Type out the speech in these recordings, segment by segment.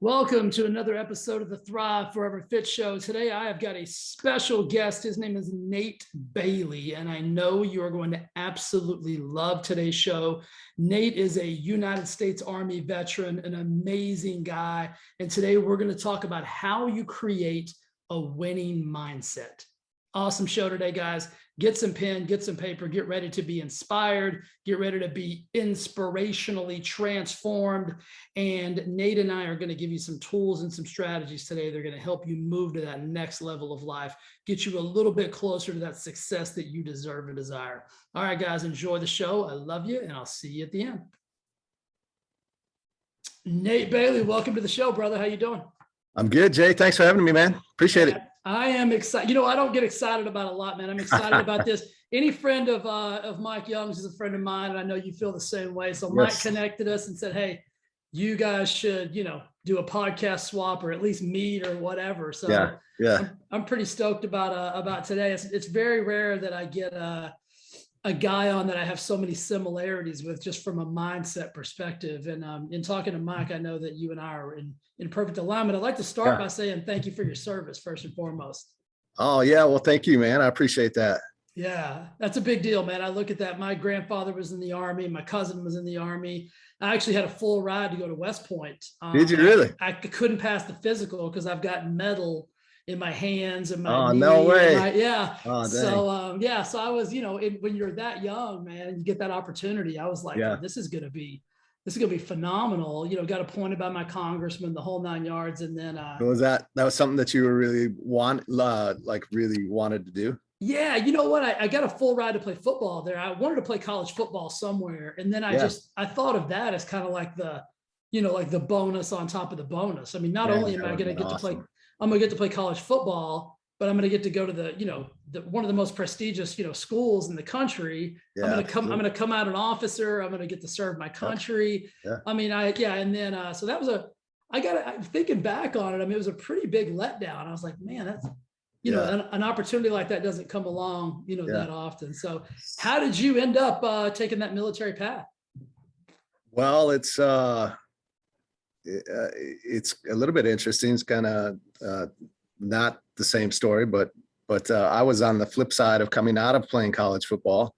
Welcome to another episode of the Thrive Forever Fit Show. Today, I have got a special guest. His name is Nate Bailey, and I know you are going to absolutely love today's show. Nate is a United States Army veteran, an amazing guy, and today we're going to talk about how you create a winning mindset. Awesome show today, guys. Get some pen, get some paper, get ready to be inspired, get ready to be inspirationally transformed. And Nate and I are going to give you some tools and some strategies today. They're going to help you move to that next level of life, get you a little bit closer to that success that you deserve and desire. All right, guys, enjoy the show. I love you, and I'll see you at the end. Nate Bailey, welcome to the show, brother. How you doing? I'm good, Jay. Thanks for having me, man. Appreciate it. I am excited. You know, I don't get excited about a lot, man. I'm excited about this. Any friend of Mike Young's is a friend of mine, and I know you feel the same way. So Mike connected us and said, hey, you guys should, do a podcast swap or at least meet or whatever. So yeah. I'm pretty stoked about today. It's very rare that I get a guy on that I have so many similarities with, just from a mindset perspective. And in talking to Mike, I know that you and I are in perfect alignment. I'd like to start by saying thank you for your service, first and foremost. Oh, yeah. Well, thank you, man. I appreciate that. Yeah, that's a big deal, man. I look at that. My grandfather was in the Army. My cousin was in the Army. I actually had a full ride to go to West Point. Did you really? I couldn't pass the physical because I've got metal in my hands and my knee. No way. So so I was, when you're that young, man, and you get that opportunity, I was like, oh, this is gonna be phenomenal. Got appointed by my congressman, the whole 9 yards. And then was that was something that you were really really wanted to do? Yeah, you know what? I got a full ride to play football there. I wanted to play college football somewhere, and then I thought of that as kind of like the, like the bonus on top of the bonus. I mean, not only am I going to get to play, I'm going to get to play college football, but I'm going to get to go to the one of the most prestigious schools in the country. I'm going to come out an officer. I'm going to get to serve my country. I mean, and then so that was I'm thinking back on it. I mean, it was a pretty big letdown. I was like, man, that's an opportunity like that doesn't come along that often. So how did you end up taking that military path? Well, it's a little bit interesting. It's kind of not the same story, but I was on the flip side of coming out of playing college football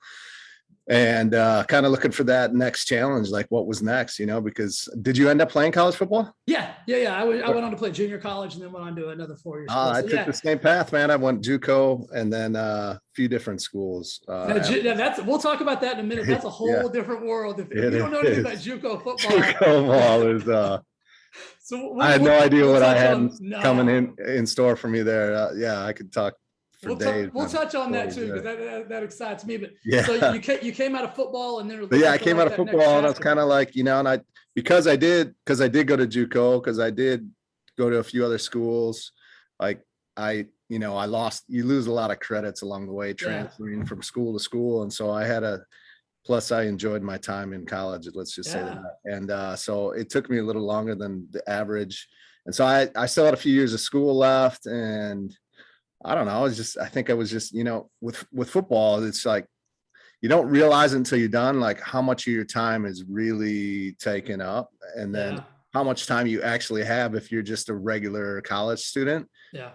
and kind of looking for that next challenge, like what was next, because did you end up playing college football? Yeah. I went on to play junior college and then went on to another 4 years. I took the same path, man. I went JUCO and then a few different schools. We'll talk about that in a minute. That's a whole different world. If you don't know anything about JUCO football. JUCO ball is I had no idea what I had coming in store for me there. I could talk for days. We'll touch on that too, because that excites me. But so you came out of football and then I came out of football and I was kind of like, and because I did go to JUCO, because I did go to a few other schools, like you lose a lot of credits along the way transferring from school to school. And so plus I enjoyed my time in college, let's just say that. And so it took me a little longer than the average. And so I still had a few years of school left, and I don't know. I think I was just, with football, it's like, you don't realize it until you're done, like how much of your time is really taken up, and then how much time you actually have if you're just a regular college student,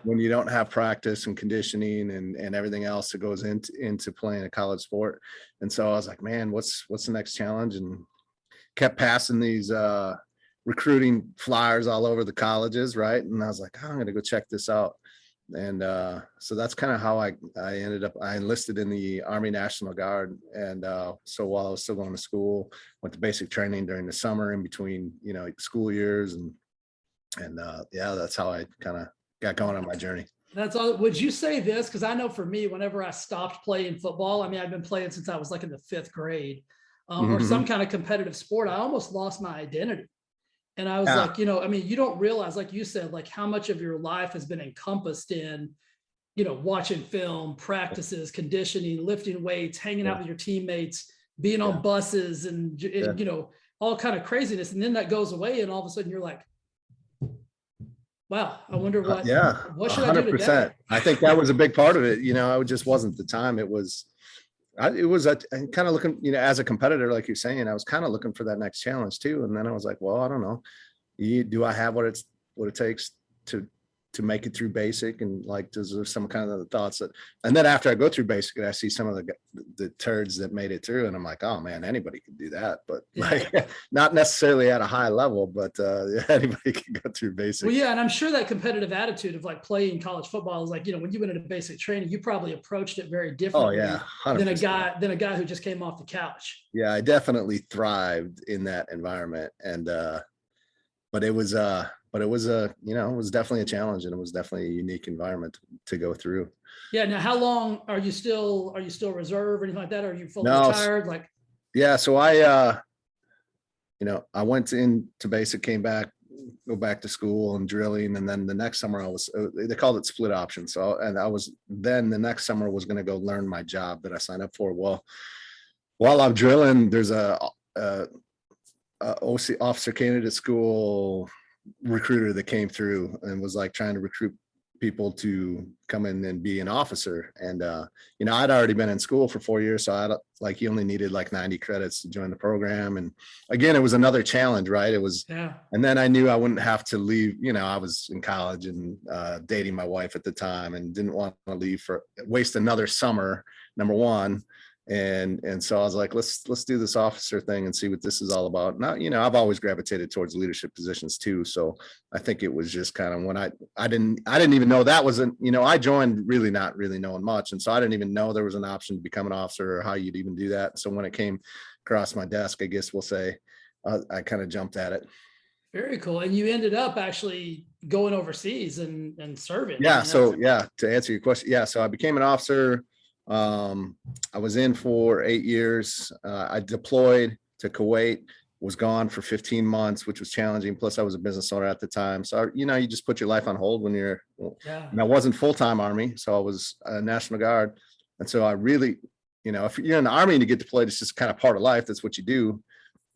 when you don't have practice and conditioning and everything else that goes into playing a college sport. And so I was like, man, what's the next challenge? And kept passing these recruiting flyers all over the colleges. Right. And I was like, I'm going to go check this out. And so that's kind of how I enlisted in the Army National Guard. And so while I was still going to school, went to basic training during the summer in between, school years. And that's how I kind of got going on my journey. That's all. Would you say this? Because I know for me, whenever I stopped playing football, I mean, I've been playing since I was like in the 5th grade or some kind of competitive sport. I almost lost my identity. And I was like, I mean, you don't realize, like you said, like how much of your life has been encompassed in, watching film, practices, conditioning, lifting weights, hanging out with your teammates, being on buses and all kind of craziness. And then that goes away. And all of a sudden you're like, wow, I wonder what should 100%. I do today? I think that was a big part of it. It just wasn't the time. It was kind of looking, as a competitor, like you're saying, I was kind of looking for that next challenge too. And then I was like, well, I don't know. Do I have what it what it takes to make it through basic, and like, does there some kind of thoughts that, and then after I go through basic, I see some of the turds that made it through, and I'm like, oh man, anybody could do that, but like not necessarily at a high level, but anybody can go through basic. Well, yeah, and I'm sure that competitive attitude of like playing college football is like, when you went into basic training, you probably approached it very differently yeah, than a guy who just came off the couch. Yeah, I definitely thrived in that environment, and but it was it was definitely a challenge, and it was definitely a unique environment to go through. Yeah. Now, how long are you still reserve or anything like that? Or are you fully retired? Like, yeah. So I went into basic, came back, go back to school and drilling. And then the next summer they called it split option. So, the next summer was going to go learn my job that I signed up for. Well, while I'm drilling, there's a OC, officer candidate school recruiter that came through and was like trying to recruit people to come in and be an officer. And I'd already been in school for 4 years, so he only needed like 90 credits to join the program. And again, it was another challenge, right? It was, and then I knew I wouldn't have to leave. I was in college and dating my wife at the time, and didn't want to waste another summer, number one. And so I was like, let's do this officer thing and see what this is all about. Now, I've always gravitated towards leadership positions too. So I think it was just kind of when I didn't even know that wasn't, I joined really not really knowing much. And so I didn't even know there was an option to become an officer or how you'd even do that. So when it came across my desk, I guess we'll say, I kind of jumped at it. Very cool. And you ended up actually going overseas and serving. Yeah. To answer your question. Yeah. So I became an officer. I was in for 8 years. I deployed to Kuwait, was gone for 15 months, which was challenging. Plus I was a business owner at the time. So, you just put your life on hold when and I wasn't full-time Army. So I was a National Guard. And so I really, if you're in the Army and you get deployed, it's just kind of part of life. That's what you do.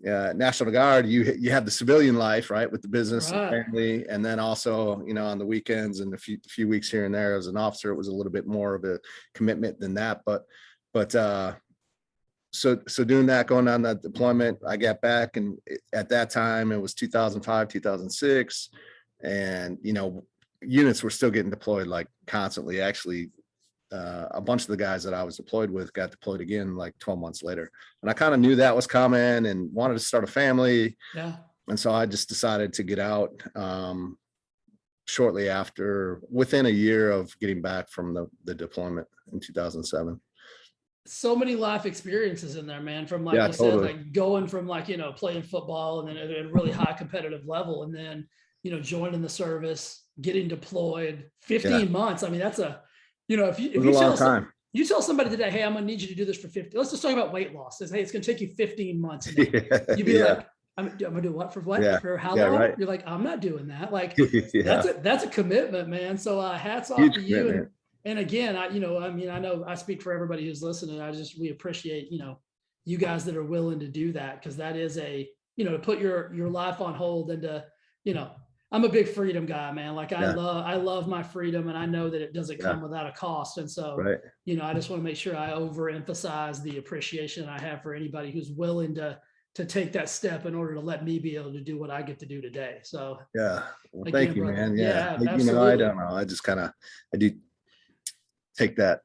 National Guard, you have the civilian life, right, with the business and family, and then also on the weekends and a few weeks here and there as an officer, it was a little bit more of a commitment than that. But so doing that, going on that deployment, I got back, and at that time it was 2005, 2006, and units were still getting deployed like constantly. Actually, a bunch of the guys that I was deployed with got deployed again like 12 months later. And I kind of knew that was coming and wanted to start a family. Yeah. And so I just decided to get out shortly after, within a year of getting back from the deployment in 2007. So many life experiences in there, man, from like said, like going from like, playing football and then at a really high competitive level. And then, joining the service, getting deployed, 15 months. I mean, that's if you tell somebody today, hey, I'm going to need you to do this for 50, let's just talk about weight loss. Hey, it's going to take you 15 months. You'd be like, I'm going to do what for what? Yeah. For how long? Right. You're like, I'm not doing that. Like, that's a commitment, man. So hats off to you. And again, I know I speak for everybody who's listening. We appreciate, you guys that are willing to do that. Cause that is to put your life on hold and to, I'm a big freedom guy, man. Like I love my freedom, and I know that it doesn't come without a cost. And so, I just want to make sure I overemphasize the appreciation I have for anybody who's willing to take that step in order to let me be able to do what I get to do today. So thank you, brother. Man. Yeah. Absolutely. I don't know. I just I do take that,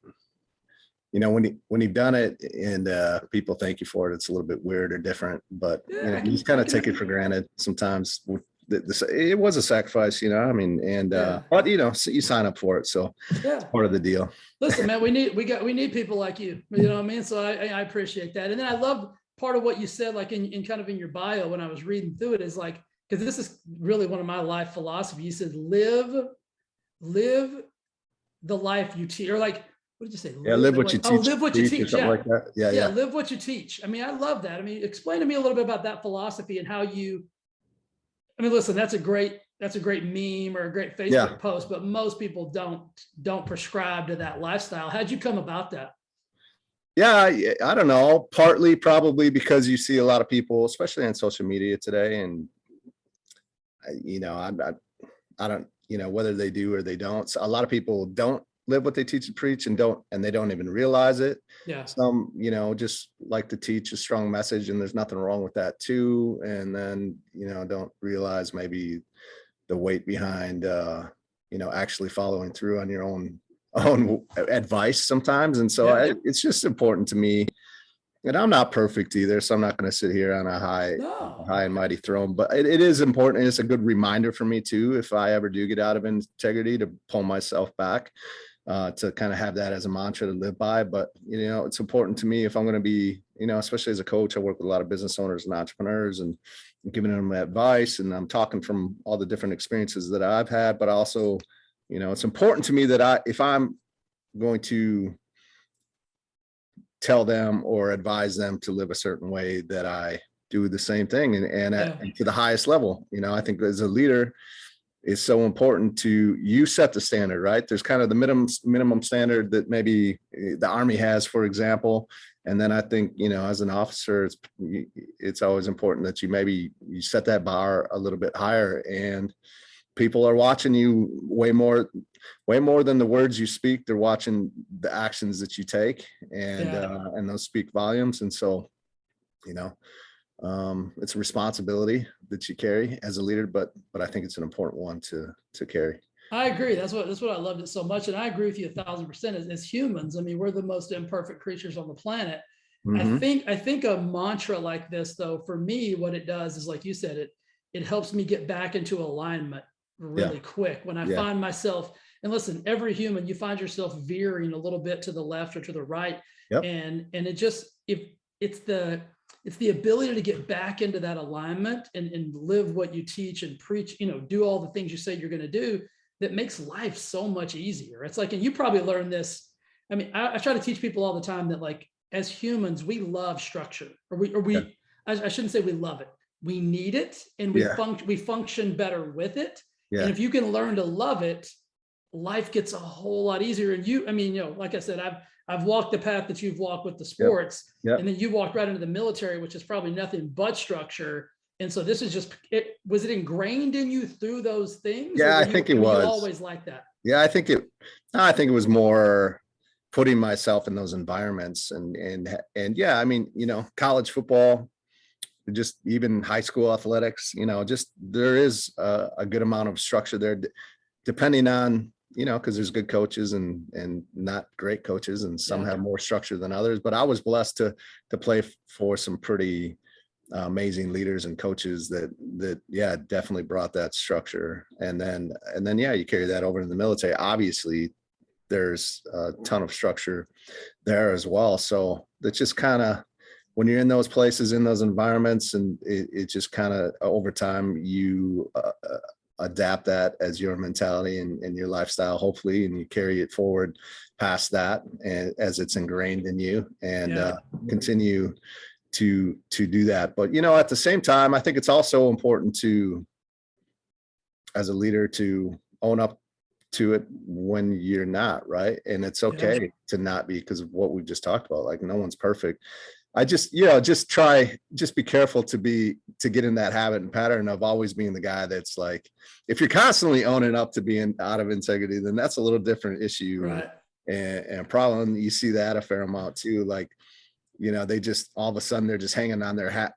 when you've done it and people thank you for it, it's a little bit weird or different, but you just kind of take it for granted sometimes. It was a sacrifice, but you sign up for it, so it's part of the deal. Listen, man, we need people like you. You know what I mean? So I appreciate that, and then I love part of what you said, like in kind of in your bio when I was reading through it, is like, because this is really one of my life philosophy. You said live the life you teach, or like, what did you say? Live what you teach. Oh, live what you teach. Yeah. Like that. Yeah. Live what you teach. I mean, I love that. I mean, explain to me a little bit about that philosophy and how you. I mean, listen, that's a great meme or a great Facebook post, but most people don't prescribe to that lifestyle. How'd you come about that? Yeah, I don't know. Partly probably because you see a lot of people, especially on social media today, and I don't, whether they do or they don't. So a lot of people don't live what they teach and preach, and they don't even realize it. Yeah. Some, just like to teach a strong message, and there's nothing wrong with that too. And then, don't realize maybe the weight behind, actually following through on your own advice sometimes. And so it's just important to me. And I'm not perfect either, so I'm not going to sit here on a high and mighty throne, but it is important. And it's a good reminder for me too, if I ever do get out of integrity, to pull myself back, to kind of have that as a mantra to live by. But, it's important to me if I'm going to be, especially as a coach, I work with a lot of business owners and entrepreneurs and giving them advice. And I'm talking from all the different experiences that I've had, but also, it's important to me that if I'm going to tell them or advise them to live a certain way, that I do the same thing and to the highest level. I think as a leader, it's so important to you set the standard, right? There's kind of the minimum standard that maybe the Army has, for example. And then I think, as an officer, it's always important that you set that bar a little bit higher, and people are watching you way more than the words you speak. They're watching the actions that you take, and those speak volumes. And so, it's a responsibility that you carry as a leader, but I think it's an important one to carry. I agree. That's what I loved it so much. And I agree with you 1,000%. As humans, I mean, we're the most imperfect creatures on the planet. Mm-hmm. I think a mantra like this, though, for me, what it does is, like you said, it helps me get back into alignment really quick when I find myself. And listen, every human, you find yourself veering a little bit to the left or to the right. Yep. And it just, it's the ability to get back into that alignment and live what you teach and preach, do all the things you say you're going to do, that makes life so much easier. It's like, and you probably learned this. I mean, I try to teach people all the time that, like, as humans, we love structure, I shouldn't say we love it. We need it, and we function better with it. Yeah. And if you can learn to love it, life gets a whole lot easier. And like I said, I've walked the path that you've walked with the sports, and then you walked right into the military, which is probably nothing but structure. And so this is just, was it ingrained in you through those things? Yeah, I think it was always like that. Yeah, I think it was more putting myself in those environments and yeah, I mean, college football, just even high school athletics, just there is a good amount of structure there, depending on, because there's good coaches and not great coaches, and some have more structure than others. But I was blessed to play for some pretty amazing leaders and coaches that definitely brought that structure. And then you carry that over to the military. Obviously, there's a ton of structure there as well. So that's just kind of, when you're in those places, in those environments, and it just kind of over time you adapt that as your mentality and your lifestyle, hopefully, and you carry it forward past that, and as it's ingrained in you, and continue to do that. But at the same time, I think it's also important to, as a leader, to own up to it when you're not, right? And it's okay to not be, because of what we've just talked about. Like, no one's perfect. I just be careful to get in that habit and pattern of always being the guy that's like, if you're constantly owning up to being out of integrity, then that's a little different issue, right? And problem. You see that a fair amount too. Like, they just, all of a sudden, they're just hanging their hat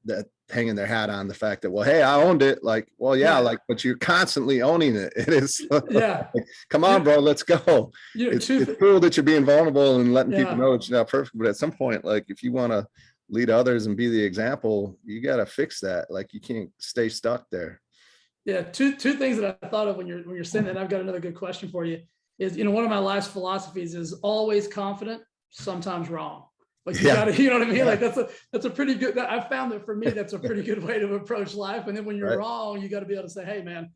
on the fact that, well, hey, I owned it. Like, well, like, but you're constantly owning it. It is, like, come on, bro, let's go. It's cool that you're being vulnerable and letting people know that you're not perfect. But at some point, like, if you want to lead others and be the example, you got to fix that. Like, you can't stay stuck there. Yeah. Two things that I thought of when you're saying that, I've got another good question for you, is, one of my last philosophies is always confident, sometimes wrong. Like, you gotta, you know what I mean? Yeah. Like, that's a pretty good, I found that for me, that's a pretty good way to approach life. And then when you're wrong, you got to be able to say, hey man,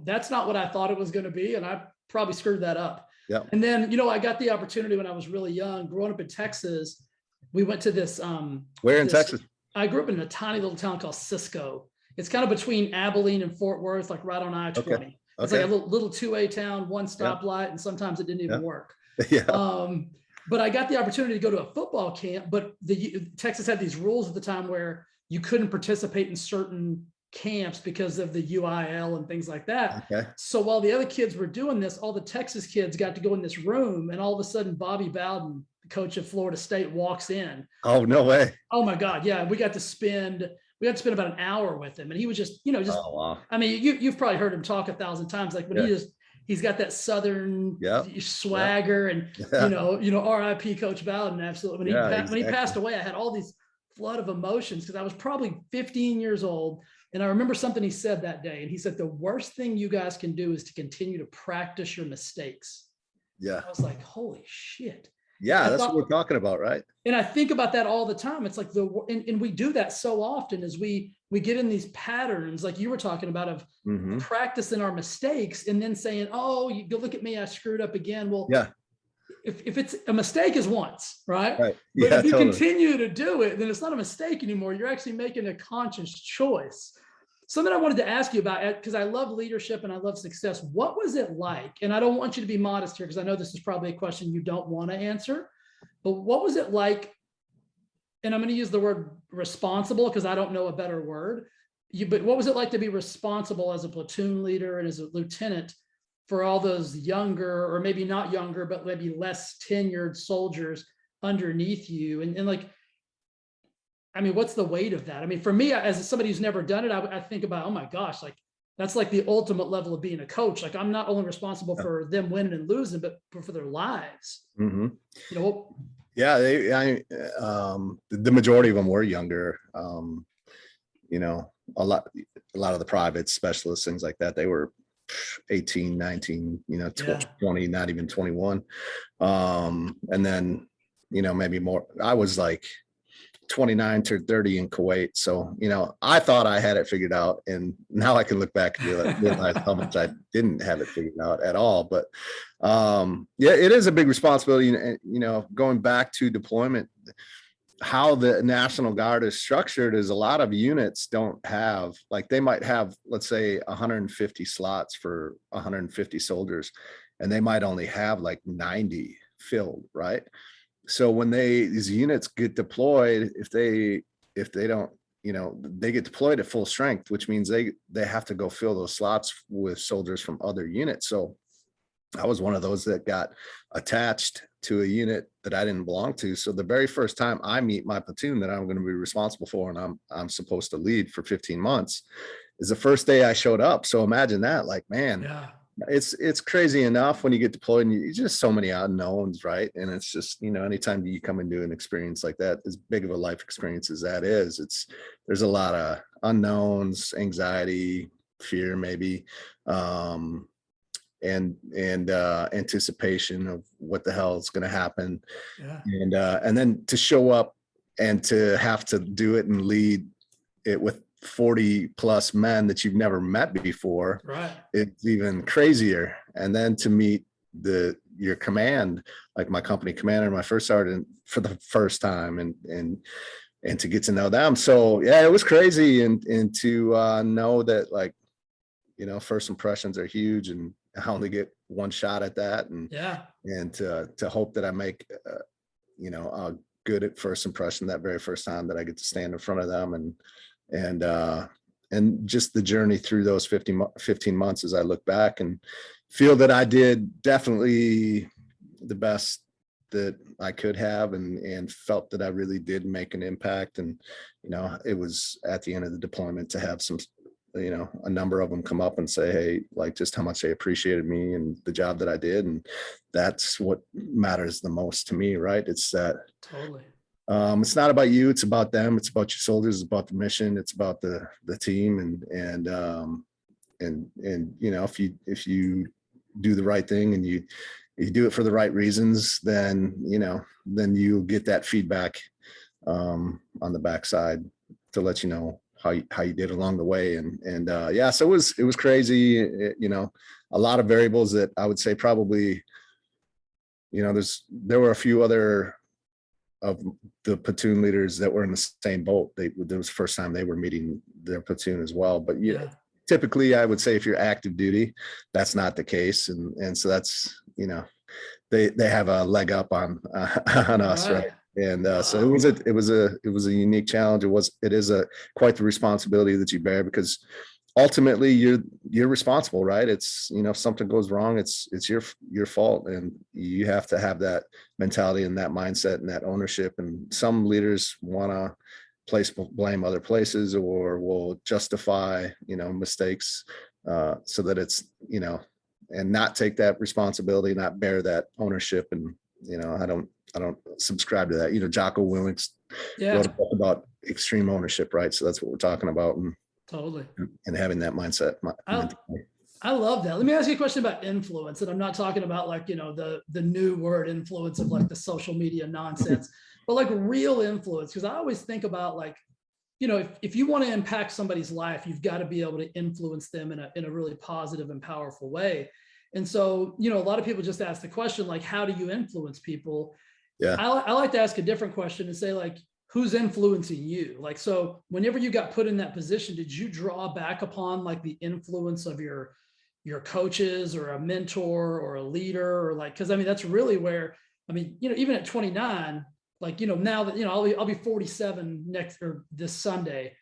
that's not what I thought it was going to be. And I probably screwed that up. Yeah. And then, I got the opportunity when I was really young, growing up in Texas. We went to this, where in Texas? I grew up in a tiny little town called Cisco. It's kind of between Abilene and Fort Worth, like right on I-20. Okay. It's like a little 2A town, one stoplight, and sometimes it didn't even work. But I got the opportunity to go to a football camp, but Texas had these rules at the time where you couldn't participate in certain camps because of the UIL and things like that. Okay. So while the other kids were doing this, all the Texas kids got to go in this room, and all of a sudden Bobby Bowden, the coach of Florida State, walks in. Oh, no way. Oh my God. Yeah. We got to spend we got to spend about an hour with him, and he was just, Oh, wow. I mean, you've probably heard him talk 1,000 times. Like when he's got that Southern swagger, and R.I.P. Coach Bowden. Absolutely. When he passed away, I had all these flood of emotions because I was probably 15 years old. And I remember something he said that day. And he said, the worst thing you guys can do is to continue to practice your mistakes. Yeah. I was like, holy shit. Yeah, that's what we're talking about, right? And I think about that all the time. It's like and we do that so often as we get in these patterns, like you were talking about, of practicing our mistakes and then saying, oh, you look at me, I screwed up again. Well, yeah. If it's a mistake is once, right? Right. But if you continue to do it, then it's not a mistake anymore. You're actually making a conscious choice. Something I wanted to ask you about, because I love leadership and I love success. What was it like? And I don't want you to be modest here, because I know this is probably a question you don't want to answer, but what was it like? And I'm going to use the word responsible because I don't know a better word. But what was it like to be responsible as a platoon leader and as a lieutenant for all those younger, or maybe not younger, but maybe less tenured soldiers underneath you? And like, I mean, what's the weight of that? I mean, for me, as somebody who's never done it, I think about, oh my gosh, like that's like the ultimate level of being a coach. Like I'm not only responsible for them winning and losing, but for their lives. Yeah, the majority of them were younger. A lot of the private specialists, things like that, they were 18, 19, 20, not even 21. And then, maybe more. I was like 29 to 30 in Kuwait. So, I thought I had it figured out, and now I can look back and realize how much I didn't have it figured out at all. But it is a big responsibility. Going back to deployment, how the National Guard is structured is a lot of units don't have, like they might have, let's say 150 slots for 150 soldiers, and they might only have like 90 filled, right? So when these units get deployed, if they don't, they get deployed at full strength, which means they have to go fill those slots with soldiers from other units. So I was one of those that got attached to a unit that I didn't belong to. So the very first time I meet my platoon that I'm going to be responsible for, and I'm supposed to lead for 15 months, is the first day I showed up. So imagine that, like, man. Yeah. It's crazy enough when you get deployed and you just so many unknowns, right? And it's just, anytime you come into an experience like that, as big of a life experience as that is, there's a lot of unknowns, anxiety, fear, maybe, and anticipation of what the hell is going to happen. Yeah. And then to show up and to have to do it and lead it with 40 plus men that you've never met before, right? It's even crazier. And then to meet your command, like my company commander, my first sergeant, for the first time, and to get to know them. So yeah, it was crazy. And to know that, like, first impressions are huge, and I only get one shot at that. And to hope that I make a good at first impression that very first time that I get to stand in front of them, and just the journey through those 15 months, as I look back and feel that I did definitely the best that I could have, and felt that I really did make an impact. And, it was at the end of the deployment to have some, a number of them come up and say, hey, like, just how much they appreciated me and the job that I did. And that's what matters the most to me, right? It's that. Totally. It's not about you, it's about them, it's about your soldiers, it's about the mission, it's about the team, and if you do the right thing and you do it for the right reasons, then you'll get that feedback on the backside to let you know how you did along the way. And so it was crazy. A lot of variables that I would say probably, there were a few other of the platoon leaders that were in the same boat. It was the first time they were meeting their platoon as well. But typically I would say if you're active duty, that's not the case. And so that's, they have a leg up on us. Right. And so it was a unique challenge. It is quite the responsibility that you bear, because ultimately you're responsible, right? It's, if something goes wrong, it's your fault, and you have to have that mentality and that mindset and that ownership. And some leaders want to place blame other places, or will justify, mistakes, so that it's, and not take that responsibility, not bear that ownership. And, I don't subscribe to that. Jocko Willink Yeah, wrote a book about extreme ownership, right? So that's what we're talking about, totally. and having that mindset. I love that. Let me ask you a question about influence. And I'm not talking about like, the new word influence of like the social media nonsense, but like real influence. Because I always think about like, if you want to impact somebody's life, you've got to be able to influence them in a really positive and powerful way. And so, a lot of people just ask the question, like, how do you influence people? Yeah. I like to ask a different question and say, like, who's influencing you? Like, so whenever you got put in that position, did you draw back upon like the influence of your coaches or a mentor or a leader, or like, because I mean, that's really where, I mean, even at 29, like, now that, I'll be 47 next or this Sunday.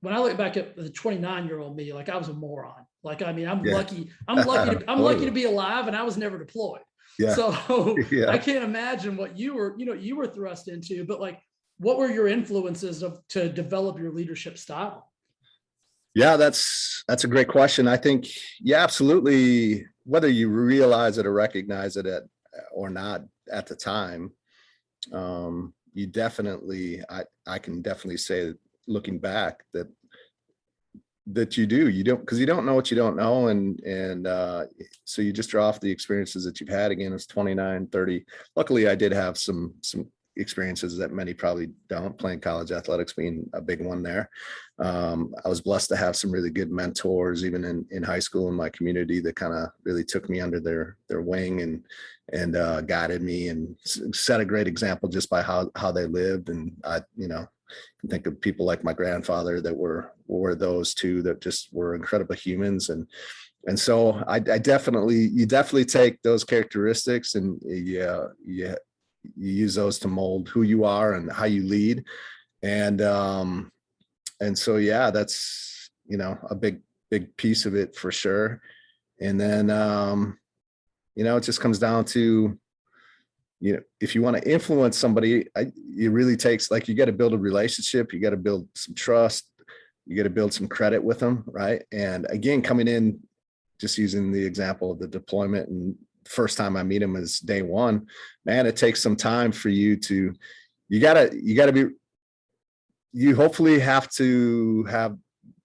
When I look back at the 29-year-old me, like I was a moron. Like, I mean, I'm Yeah. lucky. I'm lucky to be alive, and I was never deployed. Yeah. So Yeah. I can't imagine what you were thrust into, but like, what were your influences to develop your leadership style? Yeah, that's a great question. I think, yeah, absolutely. Whether you realize it or recognize it or not at the time, you definitely, I can definitely say, looking back, that you don't, because you don't know what you don't know. And so you just draw off the experiences that you've had. Again, it's 29, 30. Luckily, I did have some experiences that many probably don't, playing college athletics being a big one there. I was blessed to have some really good mentors, even in high school, in my community, that kind of really took me under their wing and guided me and set a great example just by how they lived. And I, can think of people like my grandfather that were those two that just were incredible humans. And so you definitely take those characteristics, and you use those to mold who you are and how you lead. And so, yeah, that's, a big piece of it for sure. And then, it just comes down to, if you want to influence somebody, it really takes, like, you got to build a relationship, you got to build some trust, you got to build some credit with them. Right. And again, coming in, just using the example of the deployment, and first time I meet him is day one, man, it takes some time for you to, you hopefully have to have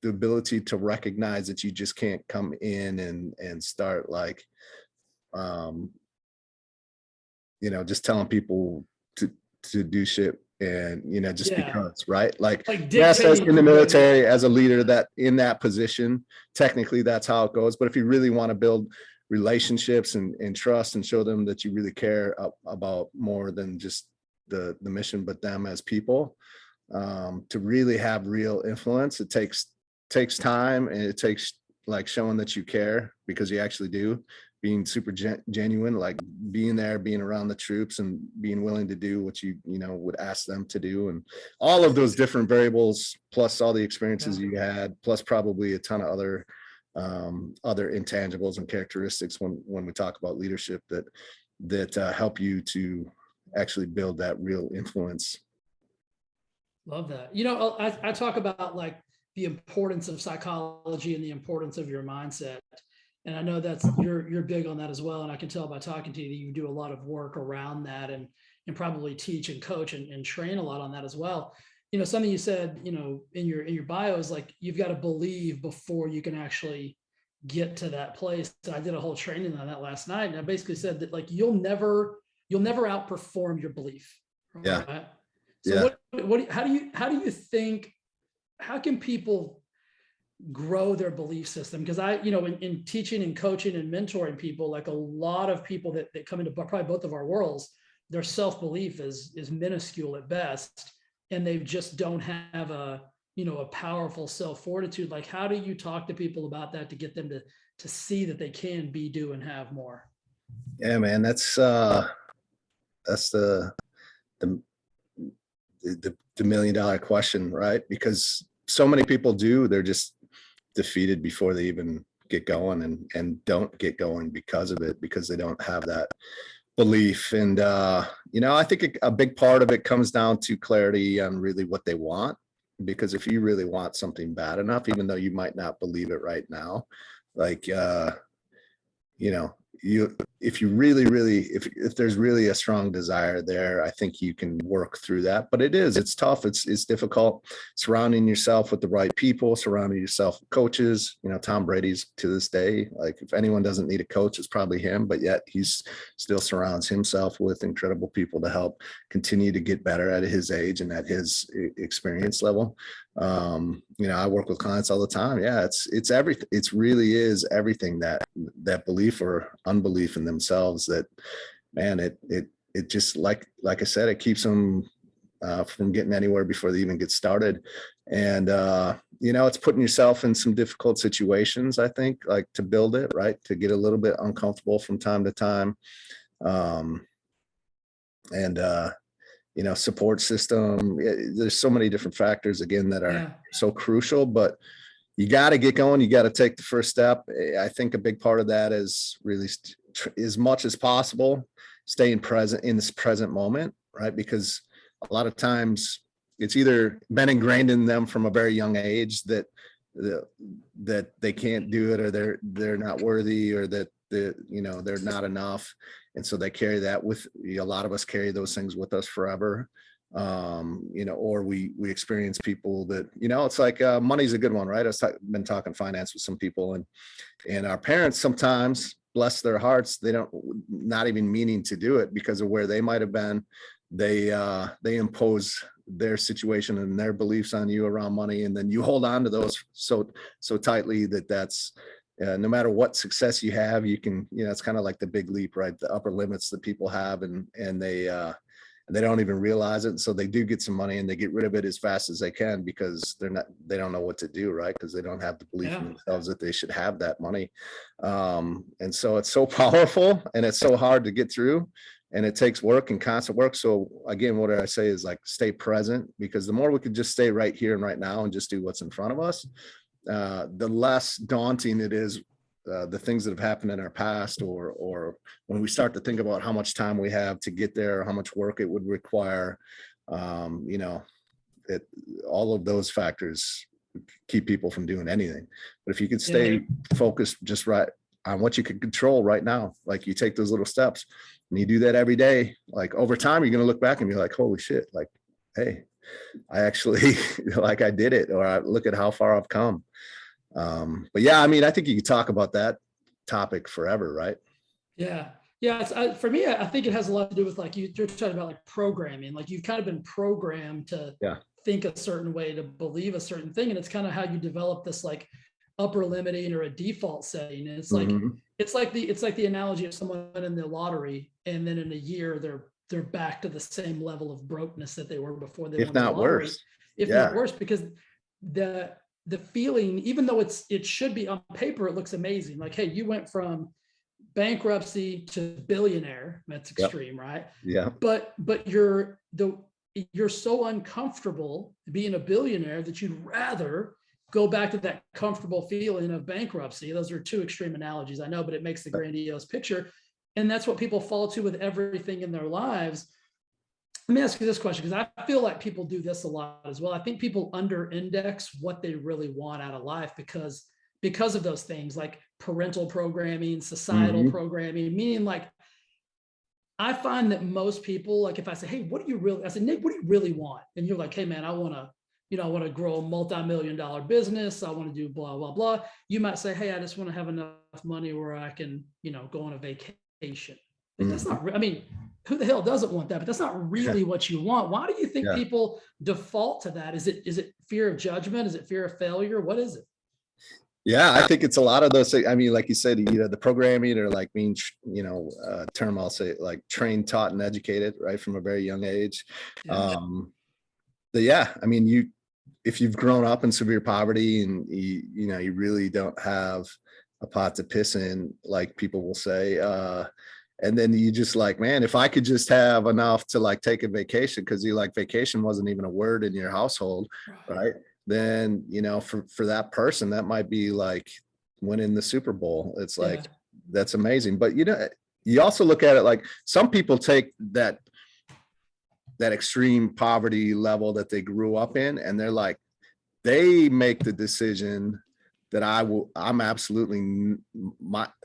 the ability to recognize that you just can't come in and start like, just telling people to do shit, and, just because, right? Like yes, as in the military, as a leader, that in that position, technically that's how it goes. But if you really want to build relationships and trust, and show them that you really care about more than just the mission, but them as people, to really have real influence, it takes time, and it takes like showing that you care, because you actually do, being super genuine, like being there, being around the troops, and being willing to do what you would ask them to do, and all of those different variables, plus all the experiences you had, plus probably a ton of other intangibles and characteristics when we talk about leadership that help you to actually build that real influence. Love that. I talk about like the importance of psychology and the importance of your mindset. And I know that's you're big on that as well. And I can tell by talking to you that you do a lot of work around that, and probably teach and coach and train a lot on that as well. Something you said, in your bio is like, you've got to believe before you can actually get to that place. And I did a whole training on that last night. And I basically said that, like, you'll never outperform your belief. Right? Yeah. So how do you think, how can people grow their belief system? Because in teaching and coaching and mentoring people, like a lot of people that come into probably both of our worlds, their self-belief is minuscule at best, and they just don't have a powerful self-fortitude. Like, how do you talk to people about that to get them to see that they can be, do, and have more? Yeah, man, that's the $1 million question, right? Because so many people they're just defeated before they even get going, and don't get going because of it, because they don't have that belief. And I think a big part of it comes down to clarity on really what they want. because if you really want something bad enough, even though you might not believe it right now, like, you know, if you really, if there's really a strong desire there, I think you can work through that. But it's tough. It's difficult surrounding yourself with the right people, surrounding yourself with coaches. You know, Tom Brady's to this day, like, if anyone doesn't need a coach, it's probably him, but yet he's still surrounds himself with incredible people to help continue to get better at his age and at his experience level. You know, I work with clients all the time. Yeah, it's everything. It's really is everything, that belief or unbelief in themselves, that, man, it just, like I said, it keeps them from getting anywhere before they even get started. And you know, it's putting yourself in some difficult situations, I think, like, to build it, right, to get a little bit uncomfortable from time to time. And you know, support system. There's so many different factors, again, that are so crucial, but you got to get going. You got to take the first step. I think a big part of that is really, as much as possible, staying present in this present moment, right? Because a lot of times it's either been ingrained in them from a very young age that they can't do it, or they're not worthy, or that you know, they're not enough. And so they carry that with, a lot of us carry those things with us forever. You know, or we experience people that, you know, it's like, money's a good one, right? I've been talking finance with some people, and our parents sometimes, bless their hearts, they don't, not even meaning to do it, because of where they might have been, they impose their situation and their beliefs on you around money, and then you hold on to those so tightly that's no matter what success you have, you can, you know, it's kind of like the big leap, right? The upper limits that people have, and they don't even realize it. And so they do get some money, and they get rid of it as fast as they can, because they don't know what to do, right? Because they don't have the belief in themselves that they should have that money. And so it's so powerful, and it's so hard to get through, and it takes work and constant work. So again, what I say is, like, stay present, because the more we could just stay right here and right now and just do what's in front of us, the less daunting it is, the things that have happened in our past, or when we start to think about how much time we have to get there, how much work it would require. You know, all of those factors keep people from doing anything. But if you could stay focused just right on what you can control right now, like, you take those little steps and you do that every day, like, over time, you're going to look back and be like, holy shit, like, hey, I actually like, I did it, or I look at how far I've come. But yeah, I mean, I think you could talk about that topic forever, right? Yeah. For me, I think it has a lot to do with, like, you're talking about, like, programming. Like, you've kind of been programmed to think a certain way, to believe a certain thing, and it's kind of how you develop this, like, upper limiting or a default setting. And it's like, it's like the analogy of someone in the lottery, and then in a year they're back to the same level of brokenness that they were before they won the lottery, worse. If not worse, because the feeling, even though it should be on paper, it looks amazing. Like, hey, you went from bankruptcy to billionaire. That's extreme, right? Yeah. But you're so uncomfortable being a billionaire that you'd rather go back to that comfortable feeling of bankruptcy. Those are two extreme analogies, I know, but it makes the grandiose picture. And that's what people fall to with everything in their lives. Let me ask you this question, because I feel like people do this a lot as well. I think people under index what they really want out of life because of those things, like parental programming, societal programming, meaning, like, I find that most people, like, if I say, hey, what do you really, I said, Nick, what do you really want? And you're like, hey man, I want to grow a multi-million-dollar business. I want to do blah, blah, blah. You might say, hey, I just want to have enough money where I can, go on a vacation. Like, that's not, I mean, who the hell doesn't want that? But that's not really what you want. Why do you think people default to that? Is it fear of judgment? Is it fear of failure? What is it? Yeah, I think it's a lot of those things. I mean, like you said, the programming, or like being, term, I'll say, like, trained, taught, and educated, right, from a very young age. I mean, if you've grown up in severe poverty, and you really don't have a pot to piss in, like people will say, and then you just like, man, if I could just have enough to, like, take a vacation, because vacation wasn't even a word in your household, right? Then, for that person, that might be like winning the Super Bowl. It's like, that's amazing. But, you also look at it like, some people take that extreme poverty level that they grew up in, and they're like, they make the decision that I'm absolutely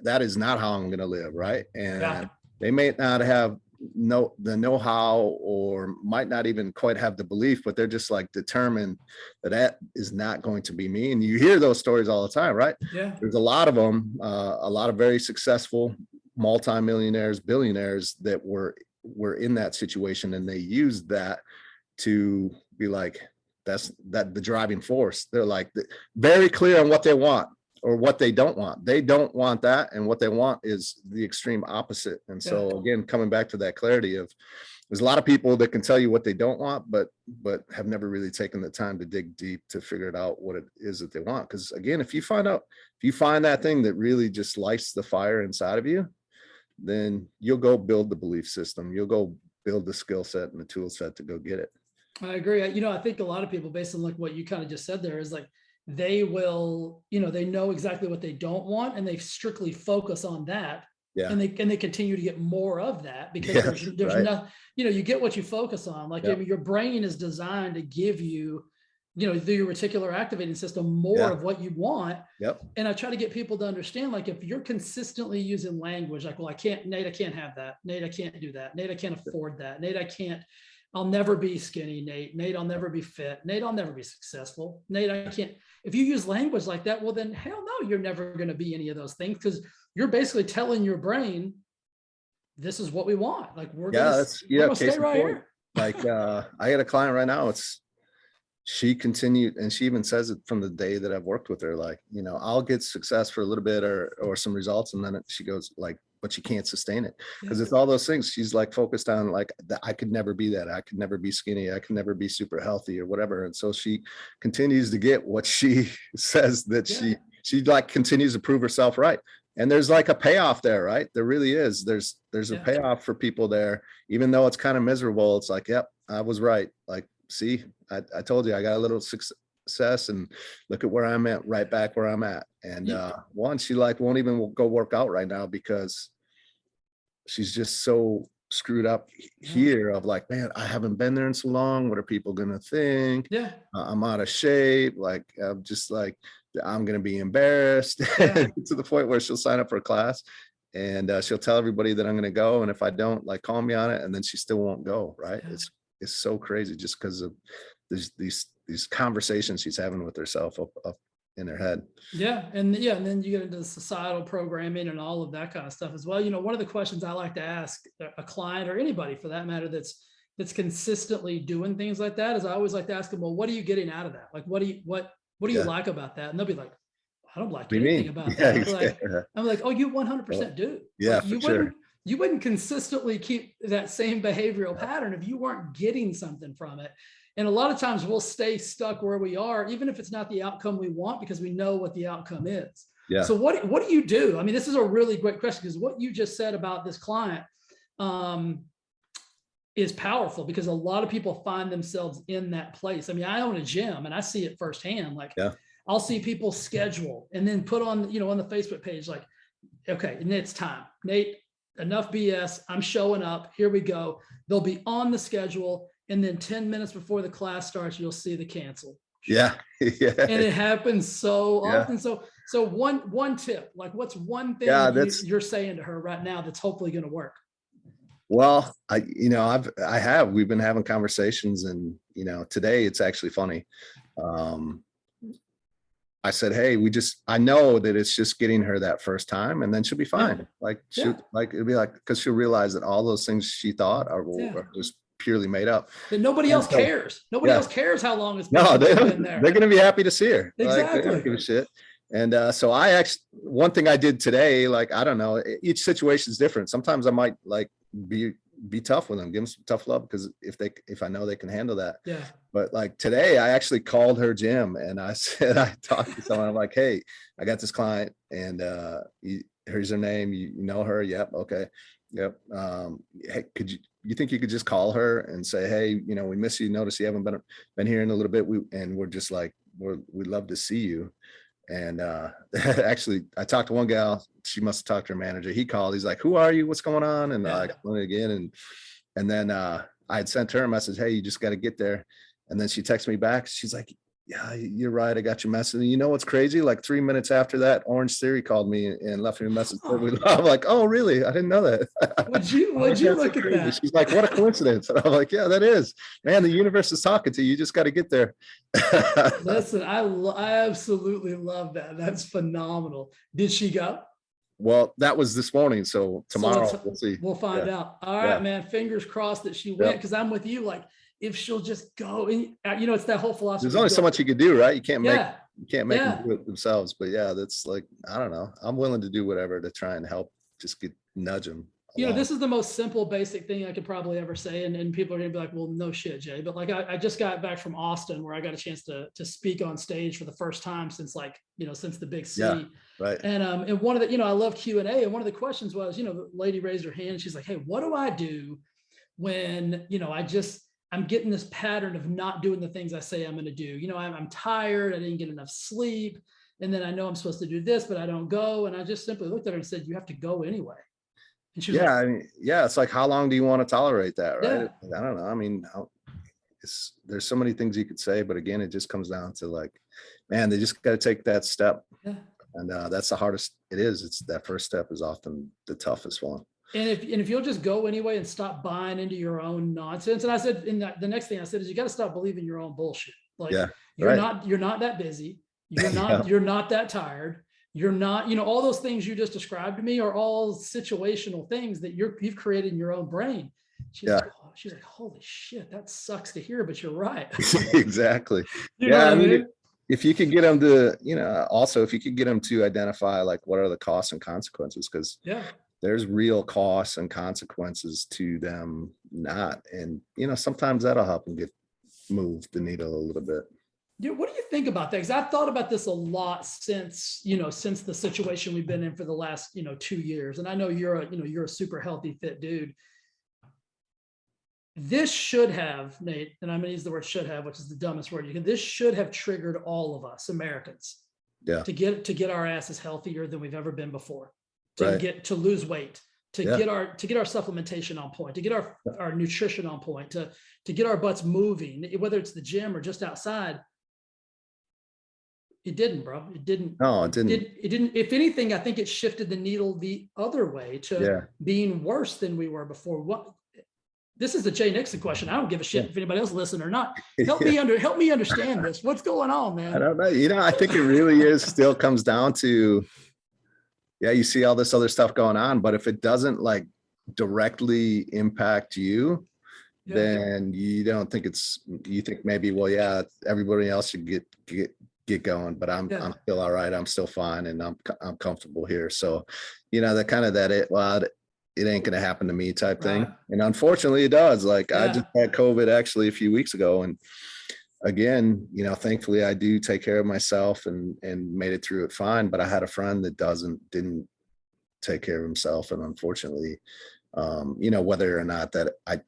that is not how I'm going to live. Right. And Yeah. they may not have the know-how, or might not even quite have the belief, but they're just like determined that that is not going to be me. And you hear those stories all the time, right? Yeah. There's a lot of them, a lot of very successful multimillionaires, billionaires that were in that situation, and they used that to be like, that's the driving force. They're like very clear on what they want or what they don't want. They don't want that, and what they want is the extreme opposite. And so again, coming back to that clarity of, there's a lot of people that can tell you what they don't want, but have never really taken the time to dig deep to figure it out what it is that they want. Because again, if you find that thing that really just lights the fire inside of you, then you'll go build the belief system. You'll go build the skill set and the tool set to go get it. I agree. I think a lot of people, based on like what you kind of just said there, is like, they will, they know exactly what they don't want, and they strictly focus on that. Yeah. And they continue to get more of that, because there's right. no, you get what you focus on. Like, I mean, your brain is designed to give you, through your reticular activating system, more of what you want. Yep. And I try to get people to understand, like, if you're consistently using language like, well, Nate, I can't have that. Nate, I can't do that. Nate, I can't afford that. Nate, I'll never be skinny, Nate. Nate, I'll never be fit. Nate, I'll never be successful. Nate, I can't. If you use language like that, well, then hell no, you're never going to be any of those things, because you're basically telling your brain, this is what we want. Like, we're going to stay right here. Like, I had a client right now. She continued, and she even says it from the day that I've worked with her, like, I'll get success for a little bit or some results. And then she goes like, but she can't sustain it, because it's all those things. She's like focused on, like, I could never be that. I could never be skinny. I could never be super healthy or whatever. And so she continues to get what she says that she like continues to prove herself right. And there's like a payoff there, right? There really is. There's a payoff for people there, even though it's kind of miserable. It's like, yep, I was right. Like, see, I told you I got a little success, and look at where I'm at, right back where I'm at. And one, she like won't even go work out right now, because she's just so screwed up here of like, man, I haven't been there in so long. What are people going to think? I'm out of shape. Like, I'm just like, I'm going to be embarrassed to the point where she'll sign up for a class, and she'll tell everybody that I'm going to go. And if I don't, like, call me on it. And then she still won't go. Right. It's so crazy, just because of these conversations she's having with herself up in her head. And then you get into the societal programming and all of that kind of stuff as well. One of the questions I like to ask a client, or anybody for that matter, that's consistently doing things like that, is I always like to ask them, well, what are you getting out of that? Like, what do you like about that? And they'll be like, I don't like anything about that. I'm like, oh, you 100% do. Yeah, like, you wouldn't consistently keep that same behavioral pattern if you weren't getting something from it. And a lot of times we'll stay stuck where we are, even if it's not the outcome we want, because we know what the outcome is. So what do you do? I mean, this is a really great question, because what you just said about this client is powerful, because a lot of people find themselves in that place. I mean, I own a gym, and I see it firsthand. Like, I'll see people schedule and then put on, on the Facebook page, like, okay, and it's time. Nate, enough BS. I'm showing up. Here we go. They'll be on the schedule, and then 10 minutes before the class starts, you'll see the cancel. And it happens so often. So one tip, like, what's one thing you're saying to her right now that's hopefully going to work? Well, we've been having conversations, and, today it's actually funny. I said, hey, I know that it's just getting her that first time, and then she'll be fine. Like, it'll be like, because she'll realize that all those things she thought are just purely made up. That nobody else cares. Nobody else cares how long it's been there. They're going to be happy to see her. Exactly. Like, they don't give a shit. And so one thing I did today, like, I don't know, each situation is different. Sometimes I might like be tough with them, give them some tough love, because if I know they can handle that. But like today, I actually called her gym, and I said, I talked to someone. I'm like, hey, I got this client, and here's her name. You know her? Yep. Okay. Yep. Hey, you think you could just call her and say, hey, we miss you. Notice you haven't been here in a little bit. We're just like, we'd love to see you. And actually, I talked to one gal. She must have talked to her manager. He called. He's like, who are you? What's going on? And I explained it again. And then I had sent her a message. Hey, you just got to get there. And then she texted me back. She's like, yeah, you're right. I got your message. And you know what's crazy? Like 3 minutes after that, Orange Theory called me and left me a message. Oh, I'm like, oh, really? I didn't know that. I'm would like, you that's so look at crazy. that? She's like, what a coincidence. And I'm like, yeah, that is. Man, the universe is talking to you. You just got to get there. Listen, I absolutely love that. That's phenomenal. Did she go? Well, that was this morning. So So let's tomorrow we'll see. we'll find Yeah. out. All right, Yeah. man. Fingers crossed that she went, Yep. because I'm with you. Like, if she'll just go, and it's that whole There's philosophy. only so much you could do, right? Yeah, You can't make them yeah. do it themselves. But yeah, that's like, I don't know. I'm willing to do whatever to try and help just nudge them along. This is the most simple, basic thing I could probably ever say. And people are gonna be like, well, no shit, Jay. But like, I just got back from Austin, where I got a chance to speak on stage for the first time since, like, since the big Yeah, city. right. And one of the, I love Q&A. And one of the questions was, the lady raised her hand. She's like, hey, what do I do when, I'm getting this pattern of not doing the things I say I'm going to do? I'm tired. I didn't get enough sleep. And then I know I'm supposed to do this, but I don't go. And I just simply looked at her and said, you have to go anyway. And she was Yeah, like, I mean, yeah, it's like, how long do you want to tolerate that, right? yeah, I don't know. I mean, there's so many things you could say, but again, it just comes down to like, man, they just got to take that step. yeah. And that's the hardest it is. It's that first step is often the toughest one. And if you'll just go anyway and stop buying into your own nonsense. And I said, the next thing I said is, you got to stop believing your own bullshit. Like, Yeah, you're right. you're not that busy. You're Yeah. you're not that tired. You're not, all those things you just described to me are all situational things that you've created in your own brain. She's Yeah. like, oh, she's like, holy shit, that sucks to hear, but you're right. Exactly. You know Yeah, what I I mean, mean? if you could get them to, also if you could get them to identify like what are the costs and consequences, because Yeah. there's real costs and consequences to them not. And sometimes that'll help them move the needle a little bit. Yeah, what do you think about that? Because I've thought about this a lot since the situation we've been in for the last 2 years. And I know you're a super healthy, fit dude. This should have, Nate, and I'm going to use the word should have, which is the dumbest word you can. This should have triggered all of us Americans, Yeah. to get our asses healthier than we've ever been before, to lose weight, to get our supplementation on point, to get our nutrition on point, to get our butts moving, whether it's the gym or just outside. It didn't, bro. It didn't. No, it didn't. It didn't. If anything, I think it shifted the needle the other way to being worse than we were before. What? This is the Jay Nixon question. I don't give a shit if anybody else listen or not. Help me understand this. What's going on, man? I don't know. I think it really is still comes down to, you see all this other stuff going on, but if it doesn't like directly impact you, then you don't think you think maybe, well, yeah, everybody else should get going, but I'm still all right. I'm still fine. And I'm comfortable here. So, that kind of it ain't going to happen to me type thing. And unfortunately it does. Like I just had COVID actually a few weeks ago. And again, thankfully I do take care of myself and made it through it fine. But I had a friend that didn't take care of himself. And unfortunately, whether or not that I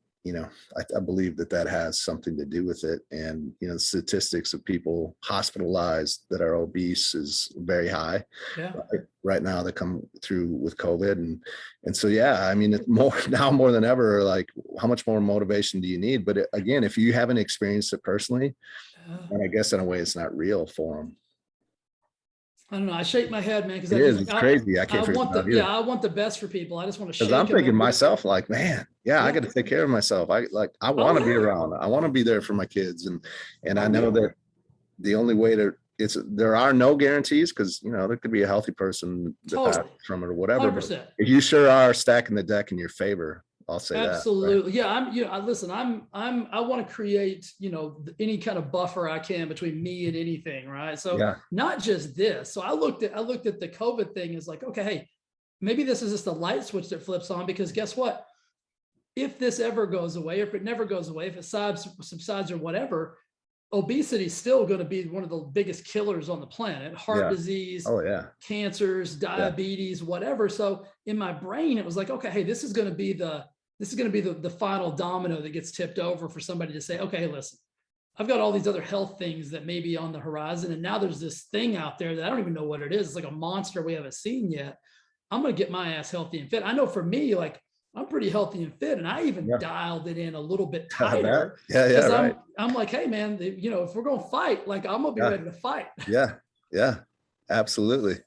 believe that has something to do with it. And, the statistics of people hospitalized that are obese is very high right now that come through with COVID. And so, I mean, it's more than ever, like how much more motivation do you need? But again, if you haven't experienced it personally, and I guess in a way it's not real for them. I don't know. I shake my head, man, because it's crazy. I can't figure it out either. I want the best for people. I just want to shake. Because I'm thinking myself, like, man, I got to take care of myself. I want to be around. I want to be there for my kids, and I know that the only way there are no guarantees, because there could be a healthy person from it or whatever. 100%. But you sure are stacking the deck in your favor. I'll say absolutely. That. Right? Yeah. Listen, I want to create, any kind of buffer I can between me and anything. Right. So not just this. So I looked at the COVID thing as like, okay, hey, maybe this is just a light switch that flips on, because guess what? If this ever goes away, if it never goes away, if it subsides or whatever, obesity is still going to be one of the biggest killers on the planet. Heart disease, cancers, diabetes, whatever. So in my brain, it was like, okay, hey, this is going to be the final domino that gets tipped over for somebody to say, okay, listen, I've got all these other health things that may be on the horizon. And now there's this thing out there that I don't even know what it is. It's like a monster we haven't seen yet. I'm going to get my ass healthy and fit. I know for me, like I'm pretty healthy and fit. And I even Yeah. dialed it in a little bit I bet. tighter Yeah, because right. I'm like, hey man, you know, if we're going to fight, like I'm gonna be Yeah, ready to fight. yeah, yeah, absolutely.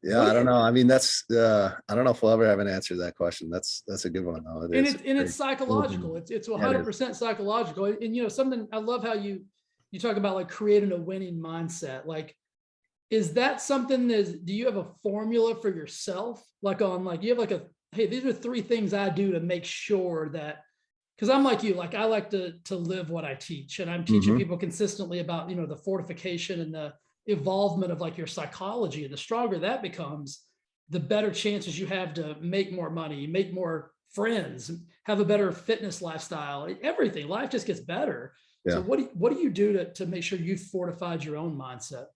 Yeah, What I do don't you, know. I mean, that's I don't know if we'll ever have an answer to that question. That's a good one though. It and is. it's and it's psychological. It's Yeah, it is. 100% psychological. And you know, something I love how you talk about like creating a winning mindset. Like, is that something do you have a formula for yourself? Like on like you have like a, hey, these are 3 things I do to make sure that, because I'm like you, like I like to live what I teach, and I'm teaching Mhm. people consistently about, you know, the fortification and the evolvement of like your psychology. And the stronger that becomes, the better chances you have to make more money, make more friends, have a better fitness lifestyle, everything. Life just gets better. So Yeah. what do you do to make sure you fortified your own mindset?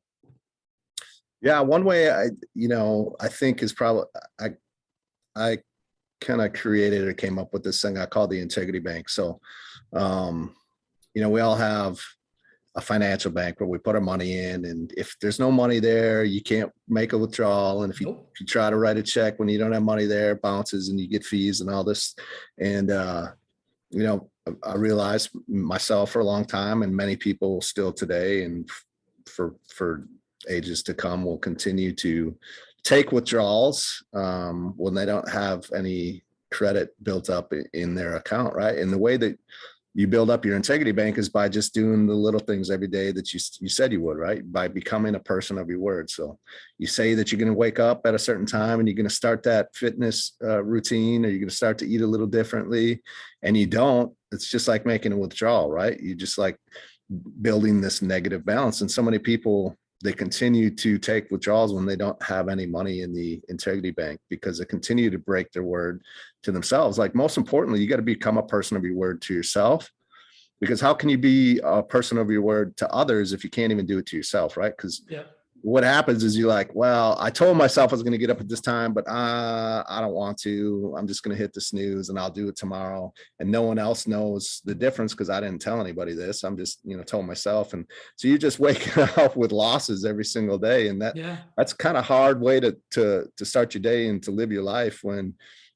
Yeah, one way I think is probably I I kind of created or came up with this thing I call the integrity bank. So, um, we all have a financial bank where we put our money in, and if there's no money there, you can't make a withdrawal. And Nope. if you try to write a check when you don't have money there, it bounces and you get fees and all this. And I realized myself for a long time, and many people still today, and for ages to come, will continue to take withdrawals when they don't have any credit built up in their account, right? And the way that you build up your integrity bank is by just doing the little things every day that you said you would, right? By becoming a person of your word. So you say that you're going to wake up at a certain time and you're going to start that fitness routine, or you're going to start to eat a little differently, and you don't. It's just like making a withdrawal, right? You just like building this negative balance. And so many people, they continue to take withdrawals when they don't have any money in the integrity bank, because they continue to break their word to themselves. Like, most importantly, you got to become a person of your word to yourself, because how can you be a person of your word to others if you can't even do it to yourself, right? Because Yeah. what happens is you're like, well, I told myself I was going to get up at this time, but I don't want to. I'm just going to hit the snooze and I'll do it tomorrow. And no one else knows the difference because I didn't tell anybody this. I'm just, told myself. And so you're just waking up with losses every single day. And Yeah. that's kind of hard way to start your day and to live your life, when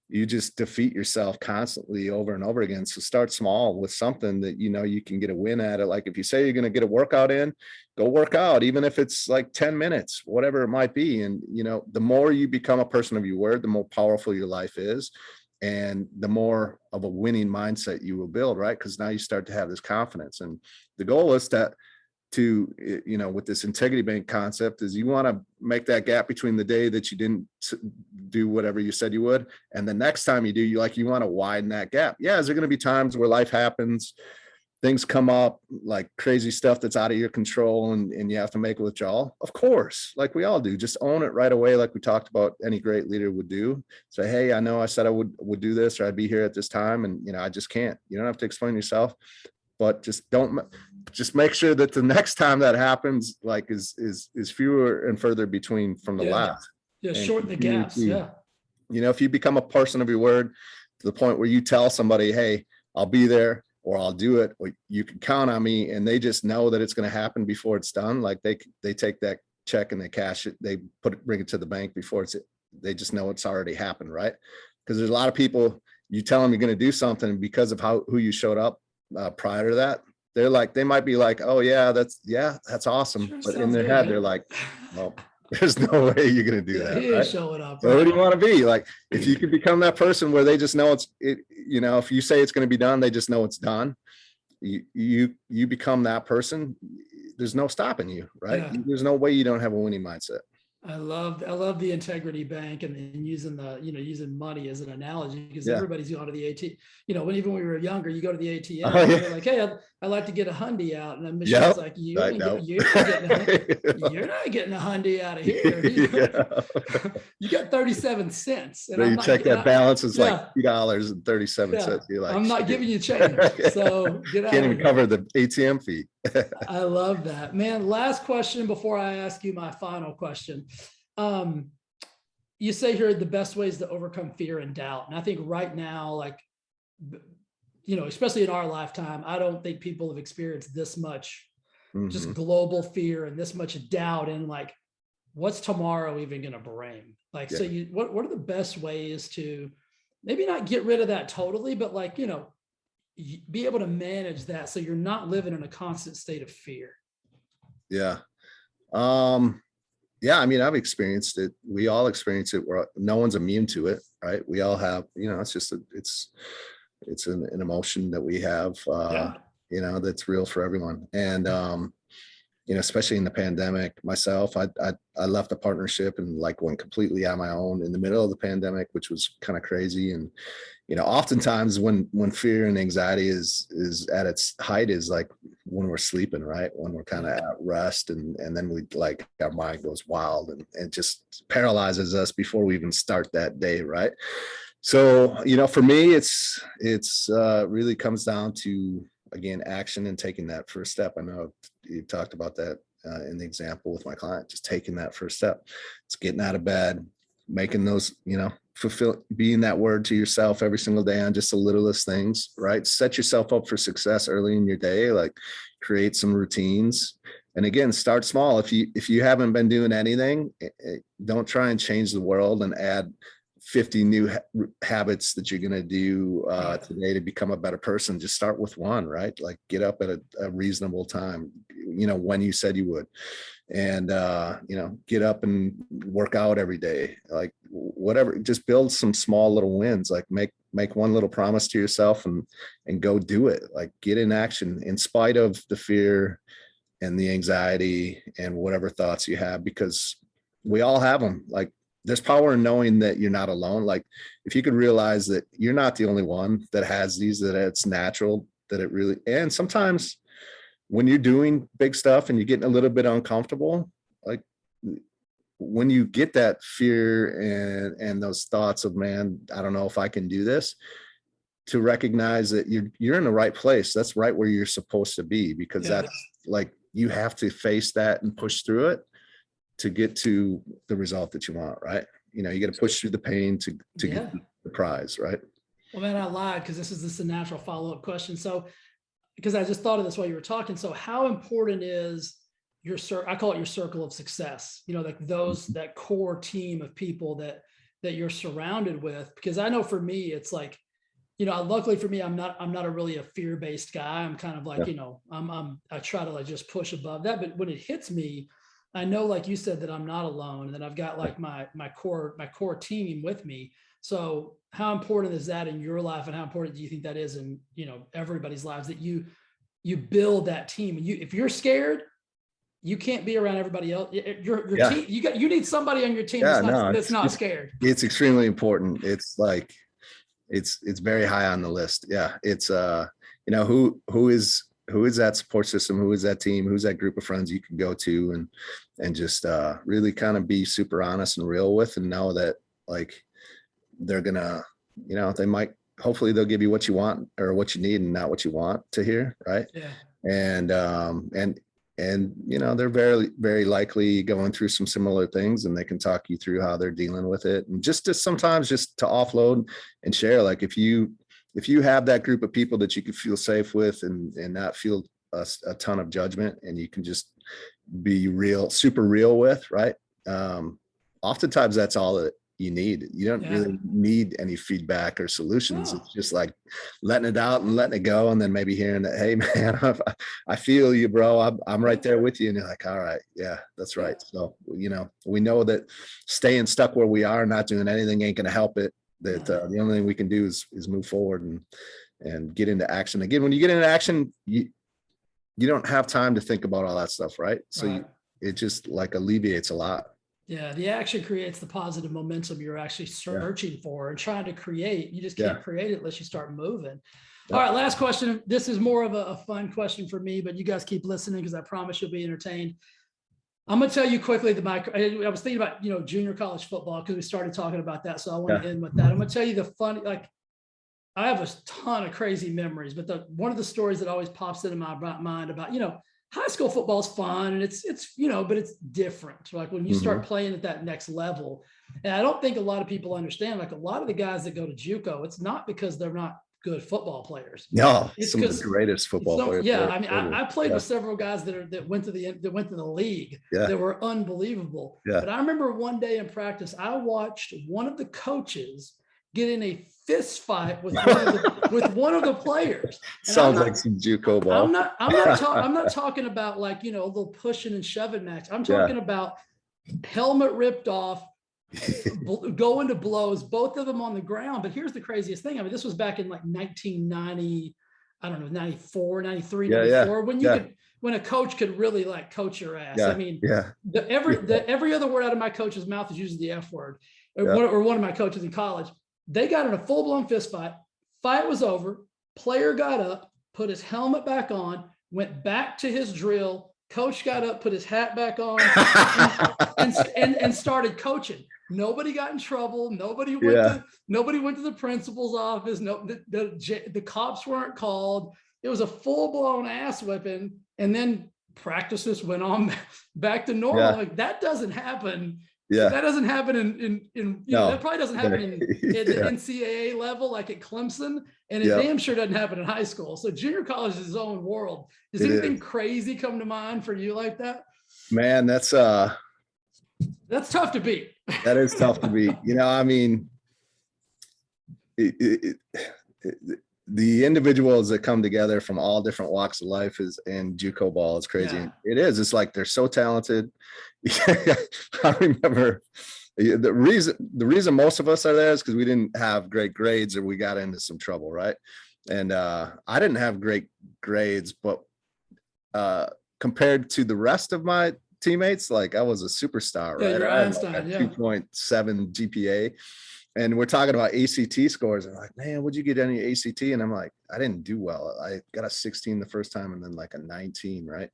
you just defeat yourself constantly over and over again. So start small with something that you can get a win at it. Like, if you say you're going to get a workout in, go work out, even if it's like 10 minutes, whatever it might be. And the more you become a person of your word, the more powerful your life is, and the more of a winning mindset you will build, right? Because now you start to have this confidence. And the goal is with this integrity bank concept, is you want to make that gap between the day that you didn't do whatever you said you would and the next time you do. You want to widen that gap. Yeah, is there going to be times where life happens, things come up, like crazy stuff that's out of your control, and you have to make a withdrawal? Of course, like we all do. Just own it right away, like we talked about any great leader would do. Say, hey, I know I said I would do this, or I'd be here at this time, and I just can't. You don't have to explain yourself, but just make sure that the next time that happens, like, is fewer and further between from the Yeah. last. Yeah. And Shorten the continue gaps. to, Yeah. if you become a person of your word to the point where you tell somebody, hey, I'll be there, or I'll do it, or you can count on me, and they just know that it's going to happen before it's done. Like, they take that check and they cash it, they bring it to the bank before they just know it's already happened, right? Because there's a lot of people, you tell them you're going to do something, because of who you showed up prior to that, they might be like, oh yeah, that's awesome. Sure But in sounds their good, head, they're man. like, well, there's no way you're going to do Yeah, that, he ain't right? showing up, So who right? do you want to be? Like, if you can become that person where they just know if you say it's going to be done, they just know it's done. You become that person. There's no stopping you, right? Yeah. There's no way you don't have a winning mindset. I love the integrity bank, and using using money as an analogy, because Yeah. everybody's gone to the ATM. When we were younger, you go to the ATM Oh and yeah. they're like, hey, I'd like to get a hundy out. And then Michelle's Yep. like, I know. you're not getting a hundy out of here. Yeah. You got 37 cents. And Then I'm you not check getting that balance is like yeah, $2.37. You're like, I'm not shit. giving you change. So get Can't out of even here. cover the ATM fee. I love that, man. Last question before I ask you my final question. You say here the best ways to overcome fear and doubt. And I think right now, like, especially in our lifetime, I don't think people have experienced this much just Mhm. global fear and this much doubt. And like, what's tomorrow even going to bring? Like, Yeah. so what are the best ways to maybe not get rid of that totally, but like, be able to manage that so you're not living in a constant state of fear. Yeah. Yeah, I mean, I've experienced it. We all experience it. No one's immune to it, right? We all have, it's just it's an emotion that we have, Yeah. that's real for everyone. And especially in the pandemic, myself, I left a partnership and like went completely on my own in the middle of the pandemic, which was kind of crazy. And oftentimes when fear and anxiety is at its height is like when we're sleeping, right? When we're kind of at rest, and then we like our mind goes wild and just paralyzes us before we even start that day, right? So for me, it's really comes down to, again, action and taking that first step. I know you talked about that in the example with my client, just taking that first step. It's getting out of bed, making those, being that word to yourself every single day on just the littlest things, right? Set yourself up for success early in your day, like create some routines. And again, start small. If you haven't been doing anything, don't try and change the world and add 50 new habits that you're going to do today to become a better person. Just start with one, right? Like get up at a reasonable time, when you said you would, and get up and work out every day, like whatever. Just build some small little wins, like make one little promise to yourself and go do it. Like get in action in spite of the fear and the anxiety and whatever thoughts you have, because we all have them. Like there's power in knowing that you're not alone. Like if you could realize that you're not the only one that has these, that it's natural, that it really, and sometimes when you're doing big stuff and you're getting a little bit uncomfortable, like when you get that fear and those thoughts of, man, I don't know if I can do this, to recognize that you're in the right place. That's right where you're supposed to be, because that's like, you have to face that and push through it to get to the result that you want, right? You got to push through the pain to get the prize, right? Well, man, I lied because this is a natural follow-up question. So, because I just thought of this while you were talking. So how important is I call it your circle of success, like that core team of people that you're surrounded with? Because I know for me, it's like, luckily for me, I'm not a really a fear-based guy. I'm kind of like, I try to like just push above that. But when it hits me, I know, like you said, that I'm not alone, and that I've got like my core team with me. So how important is that in your life, and how important do you think that is in, everybody's lives, that you build that team? And if you're scared, you can't be around everybody else. Your team, you need somebody on your team that's not scared. It's extremely important. It's like, it's very high on the list. Yeah. It's who is that support system? Who is that team? Who's that group of friends you can go to and just really kind of be super honest and real with, and know that like they're gonna, they might, hopefully they'll give you what you want or what you need and not what you want to hear, right? Yeah. And they're very, very likely going through some similar things, and they can talk you through how they're dealing with it. And sometimes just to offload and share, like if you have that group of people that you can feel safe with and not feel a ton of judgment, and you can just be real, super real with, right? Oftentimes that's all that you need. You don't really need any feedback or solutions. It's just like letting it out and letting it go. And then maybe hearing that, hey man, I feel you, bro. I'm right there with you. And you're like, all right, yeah, that's right. So, we know that staying stuck where we are, not doing anything ain't going to help it. That the only thing we can do is move forward and get into action. Again, when you get into action, you don't have time to think about all that stuff, right? So it just like alleviates a lot. Yeah, the action creates the positive momentum you're actually searching for and trying to create. You just can't create it unless you start moving. All right, last question. This is more of a fun question for me, but you guys keep listening because I promise you'll be entertained. I'm going to tell you quickly that I was thinking about, junior college football because we started talking about that. So I want to end with that. I'm going to tell you the fun, like I have a ton of crazy memories, but one of the stories that always pops into my mind about, high school football is fun and it's but it's different. Like when you start playing at that next level, and I don't think a lot of people understand, like a lot of the guys that go to JUCO, it's not because they're not good football players. No, it's some of the greatest football players. Yeah, I mean, I played with several guys that went to the league that were unbelievable. Yeah. But I remember one day in practice, I watched one of the coaches get in a fist fight with one of the players. And Sounds like some JUCO ball. I'm not talking about like, a little pushing and shoving match. I'm talking about helmet ripped off, going to blows, both of them on the ground. But here's the craziest thing. I mean, this was back in like 1990, I don't know, 94, 93, 94, when a coach could really like coach your ass. I mean, every other word out of my coach's mouth is usually the F word, or one of my coaches in college. They got in a full-blown fist fight. Fight was over. Player got up, put his helmet back on, went back to his drill. Coach got up, put his hat back on, and started coaching. Nobody got in trouble. Nobody went to the principal's office. No, the cops weren't called. It was a full-blown ass whipping, and then practices went on back to normal. Like that doesn't happen. That doesn't happen in that probably doesn't happen in the NCAA level, like at Clemson, and it damn sure doesn't happen in high school. So junior college is its own world. Does anything crazy come to mind for you like that? Man, that's tough to beat. That is tough to beat. I mean, the individuals that come together from all different walks of life in JUCO ball is crazy. Yeah. It is. It's like they're so talented. I remember the reason most of us are there is because we didn't have great grades or we got into some trouble, right? And I didn't have great grades, but compared to the rest of my teammates, like I was a superstar, right? You're Einstein, like a 2.7 GPA. And we're talking about ACT scores. And like, man, would you get any ACT? And I'm like, I didn't do well. I got a 16 the first time and then like a 19, right?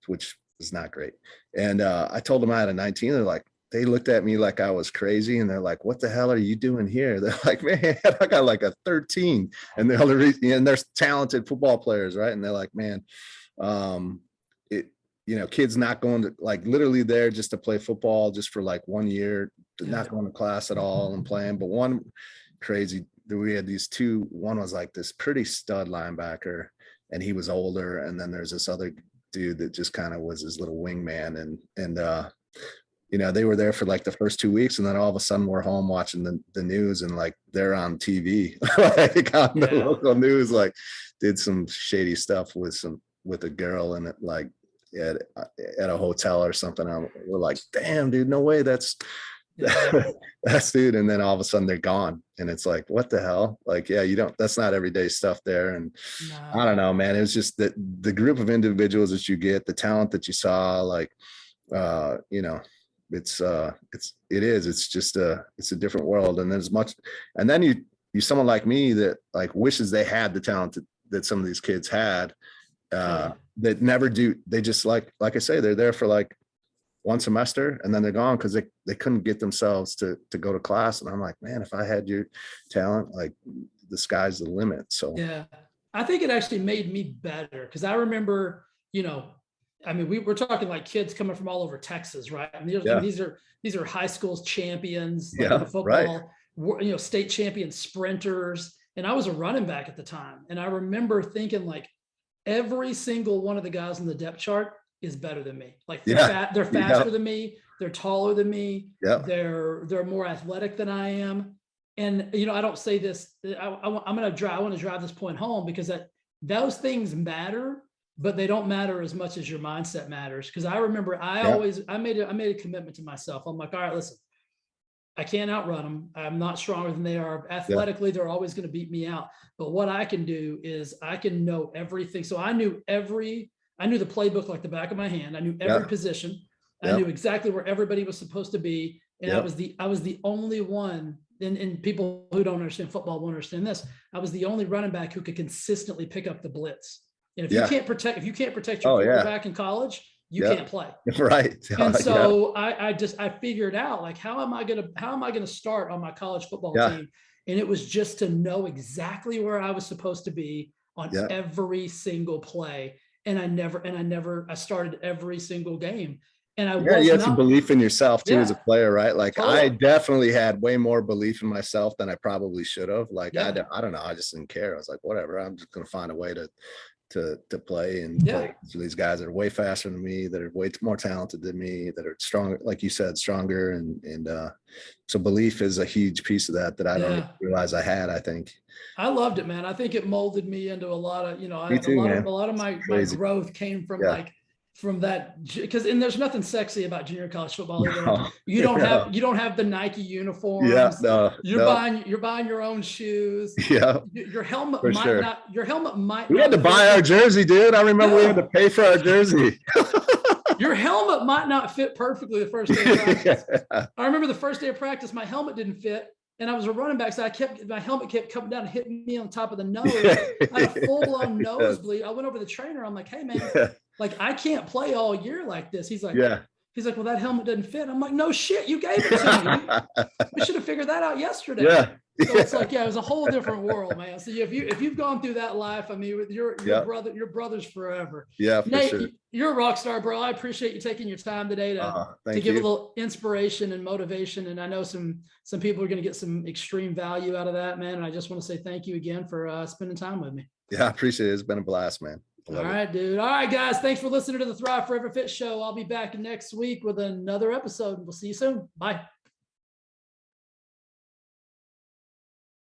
Which is not great. And I told them I had a 19. They looked at me like I was crazy. And they're like, what the hell are you doing here? They're like, man, I got like a 13. And there's talented football players, right? And they're like, man, kids not going to like literally there just to play football just for like 1 year, not going to class at all and playing. But one crazy, we had these two, one was like this pretty stud linebacker and he was older. And then there's this other dude that just kind of was his little wingman. And they were there for like the first 2 weeks. And then all of a sudden we're home watching the news and like they're on TV, like on the local news, like did some shady stuff with a girl and it like, at a hotel or something. We're like, damn, dude, no way. That's dude. And then all of a sudden they're gone. And it's like, what the hell? Like, that's not everyday stuff there. And I don't know, man, it was just that the group of individuals that you get, the talent that you saw, like, it's just it's a different world. And there's much, and then you someone like me that like wishes they had the talent that some of these kids had, that never do. They just like I say, they're there for like one semester and then they're gone because they couldn't get themselves to go to class. And I'm like, man, if I had your talent, like the sky's the limit. So I think it actually made me better because I remember, I mean, we're talking like kids coming from all over Texas, right? And these are high school champions, like in football, state champion sprinters. And I was a running back at the time. And I remember thinking like, every single one of the guys on the depth chart is better than me. Like they're faster than me. They're taller than me. They're more athletic than I am. And, I don't say this, I want to drive this point home because those things matter, but they don't matter as much as your mindset matters. Cause I remember I made a commitment to myself. I'm like, all right, listen, I can't outrun them. I'm not stronger than they are. Athletically, they're always going to beat me out. But what I can do is I can know everything. So I knew the playbook like the back of my hand. I knew every position. I knew exactly where everybody was supposed to be. And I was the only one, and people who don't understand football won't understand this. I was the only running back who could consistently pick up the blitz. And if you can't protect your quarterback in college, you can't play. Right. And so I figured out like, how am I going to start on my college football team? And it was just to know exactly where I was supposed to be on every single play. And I started every single game. And you had some belief in yourself too as a player, right? Like I definitely had way more belief in myself than I probably should have. Like, I don't know. I just didn't care. I was like, whatever, I'm just going to find a way to to play and Yeah. play for these guys that are way faster than me, that are way more talented than me, that are stronger, like you said, stronger. And so belief is a huge piece of that I don't even realize I had, I think. I loved it, man. I think it molded me into a lot of, Me too, man. a lot of my growth came from like, from that, because and there's nothing sexy about junior college football either. Like, you don't have the Nike uniforms. Yeah, no, you're buying your own shoes. Yeah, your helmet might we not had to buy our jersey, dude. I remember we had to pay for our jersey. Your helmet might not fit perfectly the first day of practice. I remember the first day of practice, my helmet didn't fit. And I was a running back, so my helmet kept coming down and hitting me on top of the nose. I had a full-blown nosebleed. I went over to the trainer. I'm like, hey, man, like, I can't play all year like this. He's like, well, that helmet doesn't fit. I'm like, no shit, you gave it to me. We should have figured that out yesterday. Yeah. So it's like, it was a whole different world, man. So if you've gone through that life, I mean, with your brother's forever. Yeah, for Nate, sure. You're a rock star, bro. I appreciate you taking your time today to give a little inspiration and motivation. And I know some people are going to get some extreme value out of that, man. And I just want to say thank you again for spending time with me. Yeah, I appreciate it. It's been a blast, man. All right, dude. All right, guys. Thanks for listening to the Thrive Forever Fit Show. I'll be back next week with another episode. We'll see you soon. Bye.